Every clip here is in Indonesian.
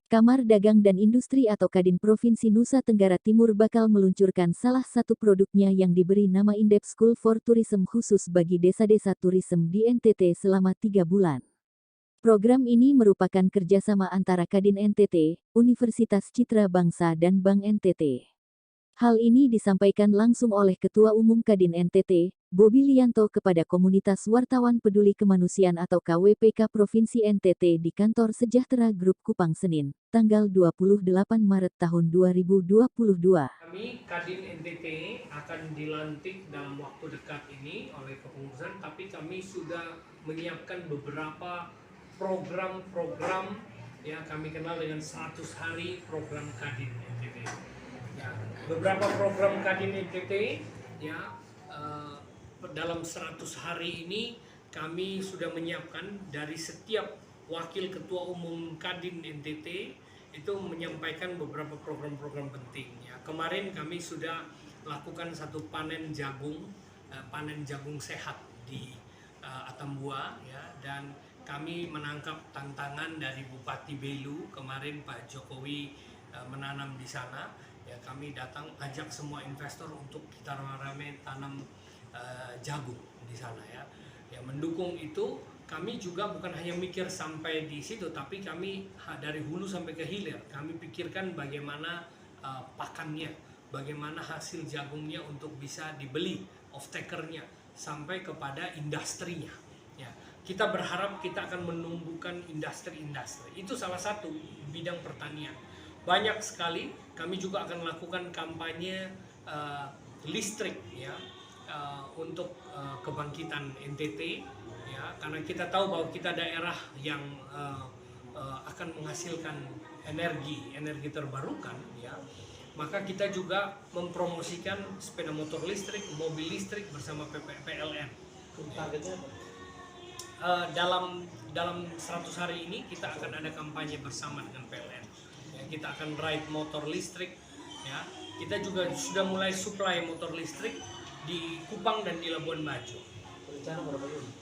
Kamar Dagang dan Industri atau Kadin Provinsi Nusa Tenggara Timur bakal meluncurkan salah satu produknya yang diberi nama Indep School for Tourism khusus bagi desa-desa turism di NTT selama 3 bulan. Program ini merupakan kerjasama antara Kadin NTT, Universitas Citra Bangsa dan Bank NTT. Hal ini disampaikan langsung oleh Ketua Umum Kadin NTT, Bobi Lianto kepada komunitas wartawan peduli kemanusiaan atau KWPK Provinsi NTT di Kantor Sejahtera Grup Kupang Senin, tanggal 28 Maret tahun 2022. Kami Kadin NTT akan dilantik dalam waktu dekat ini oleh kepengurusan, tapi kami sudah menyiapkan beberapa program-program yang kami kenal dengan 100 hari program Kadin NTT. Ya, beberapa program Kadin NTT ya dalam 100 hari ini kami sudah menyiapkan dari setiap wakil ketua umum Kadin NTT itu menyampaikan beberapa program-program penting ya. Kemarin kami sudah lakukan satu panen jagung sehat di Atambua ya, dan kami menangkap tantangan dari Bupati Belu kemarin, Pak Jokowi menanam di sana ya. Kami datang ajak semua investor untuk kita rame-rame tanam jagung di sana ya. Ya, mendukung itu kami juga bukan hanya mikir sampai di situ, tapi kami dari hulu sampai ke hilir kami pikirkan bagaimana pakannya, bagaimana hasil jagungnya untuk bisa dibeli off-takernya sampai kepada industrinya ya. Kita berharap kita akan menumbuhkan industri-industri. Itu salah satu bidang pertanian. Banyak sekali kami juga akan melakukan kampanye listrik ya, untuk kebangkitan NTT ya, karena kita tahu bahwa kita daerah yang akan menghasilkan energi terbarukan ya, maka kita juga mempromosikan sepeda motor listrik, mobil listrik bersama PLN. Targetnya dalam 100 hari ini kita akan ada kampanye bersama dengan PLN ya, kita akan ride motor listrik ya. Kita juga sudah mulai supply motor listrik di Kupang dan di Labuan Bajo. rencana berapa unit?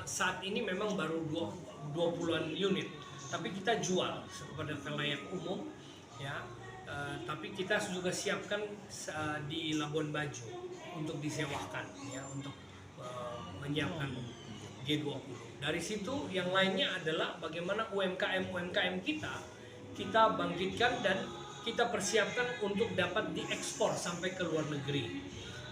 Saat ini memang baru 20-an unit, tapi kita jual kepada khalayak umum ya. Tapi kita juga siapkan di Labuan Bajo untuk disewakan ya, untuk menyiapkan G20. Dari situ yang lainnya adalah bagaimana UMKM kita bangkitkan dan kita persiapkan untuk dapat diekspor sampai ke luar negeri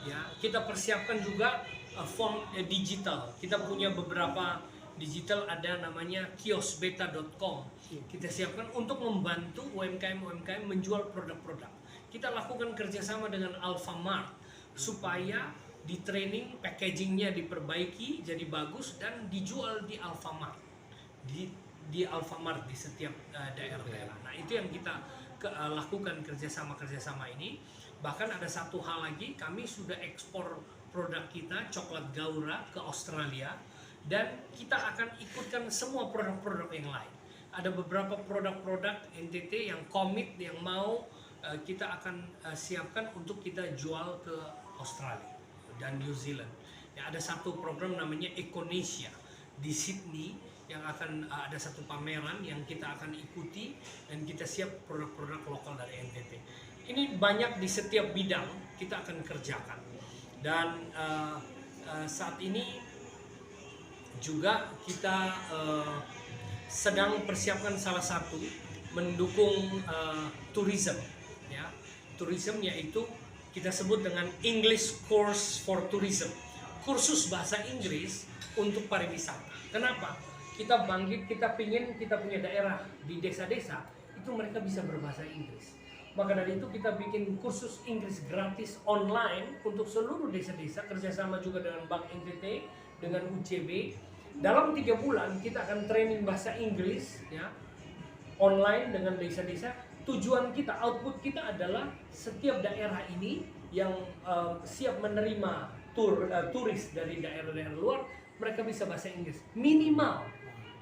ya. Kita persiapkan juga form digital. Kita punya beberapa digital, ada namanya kiosbeta.com. Kita siapkan untuk membantu UMKM menjual produk-produk. Kita lakukan kerjasama dengan Alfamart supaya di training, packagingnya diperbaiki jadi bagus dan dijual di Alfamart, di Alfamart di setiap daerah-daerah. Nah, itu yang kita lakukan kerjasama ini. Bahkan ada satu hal lagi, kami sudah ekspor produk kita coklat Gaura ke Australia, dan kita akan ikutkan semua produk-produk yang lain. Ada beberapa produk-produk NTT yang komit, yang mau kita akan siapkan untuk kita jual ke Australia dan New Zealand. Ya, ada satu program namanya Econesia di Sydney yang akan ada satu pameran yang kita akan ikuti, dan kita siap produk-produk lokal dari NTT. Ini banyak di setiap bidang kita akan kerjakan. Dan saat ini juga kita sedang persiapkan salah satu mendukung tourism ya. Tourism yaitu kita sebut dengan English Course for Tourism, kursus bahasa Inggris untuk pariwisata. Kenapa? Kita bangkit, kita punya daerah di desa-desa itu mereka bisa berbahasa Inggris. Maka dari itu kita bikin kursus Inggris gratis online untuk seluruh desa-desa, kerjasama juga dengan Bank NTT, dengan UCB. Dalam 3 bulan kita akan training bahasa Inggris ya, online dengan desa-desa. Tujuan kita, output kita adalah setiap daerah ini yang siap menerima turis dari daerah-daerah luar, mereka bisa bahasa Inggris minimal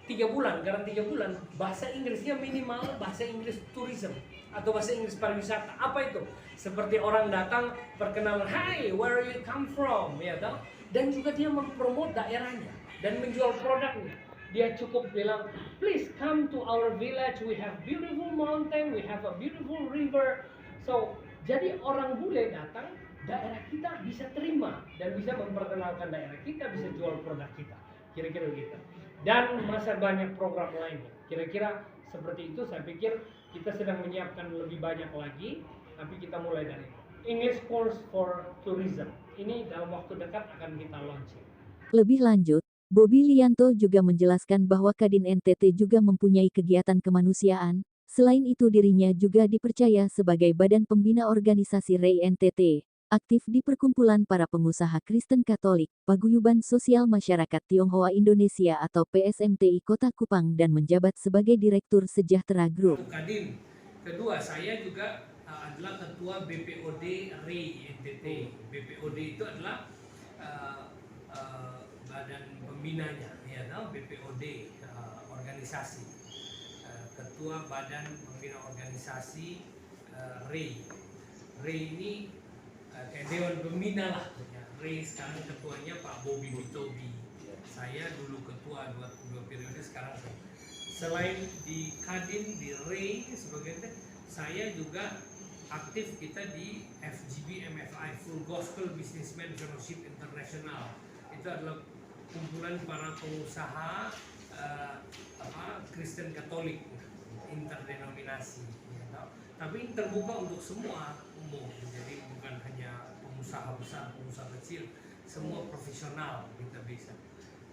3 bulan, karena 3 bulan bahasa Inggrisnya minimal bahasa Inggris tourism atau bahasa Inggris pariwisata. Apa itu? Seperti orang datang perkenalan, "Hi, where you come from?" ya toh? Dan juga dia mempromot daerahnya dan menjual produknya. Dia cukup bilang, please come to our village, we have beautiful mountain, we have a beautiful river. So, jadi orang bule datang, daerah kita bisa terima dan bisa memperkenalkan daerah kita, bisa jual produk kita. Kira-kira begitu. Dan masa banyak program lainnya. Kira-kira seperti itu. Saya pikir kita sedang menyiapkan lebih banyak lagi, tapi kita mulai dari English course for tourism. Ini dalam waktu dekat akan kita launching. Lebih lanjut, Bobi Lianto juga menjelaskan bahwa Kadin NTT juga mempunyai kegiatan kemanusiaan. Selain itu dirinya juga dipercaya sebagai badan pembina organisasi REI NTT, aktif di Perkumpulan Para Pengusaha Kristen Katolik, Paguyuban Sosial Masyarakat Tionghoa Indonesia atau PSMTI Kota Kupang dan menjabat sebagai Direktur Sejahtera Group. Kadin. Kedua, saya juga adalah ketua BPOD REI NTT. BPOD itu adalah badan pembinanya, ya, BPOD organisasi, ketua badan pembina organisasi REI. REI ini kayak dewan pembina lah, REI sekarang ketuanya Pak Bobi Bitobi. Saya dulu ketua dua periode, sekarang saya. Selain di Kadin, di REI sebagai saya juga aktif kita di FGB MFI, Full Gospel Businessman Fellowship International. Itu adalah kumpulan para pengusaha Kristen Katolik interdenominasi, ya, tapi terbuka untuk semua umum, jadi bukan hanya pengusaha besar, pengusaha kecil, semua profesional kita bisa.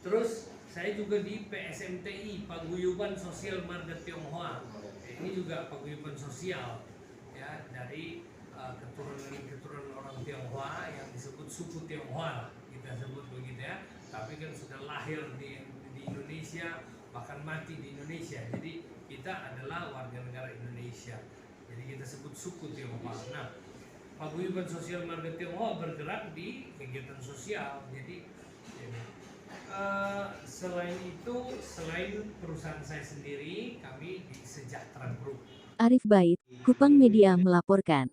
Terus saya juga di PSMTI, Paguyuban Sosial Marga Tionghoa. Ini juga paguyuban sosial, ya, dari keturunan orang Tionghoa yang disebut suku Tionghoa, kita sebut begitu ya. Tapi kan sudah lahir di Indonesia, bahkan mati di Indonesia. Jadi kita adalah warga negara Indonesia. Jadi kita sebut suku Tionghoa. Nah, Paguyuban Sosial Marga Tionghoa bergerak di kegiatan sosial. Jadi selain itu, selain perusahaan saya sendiri, kami di Sejahtera Group. Arif Bait, Kupang Media melaporkan.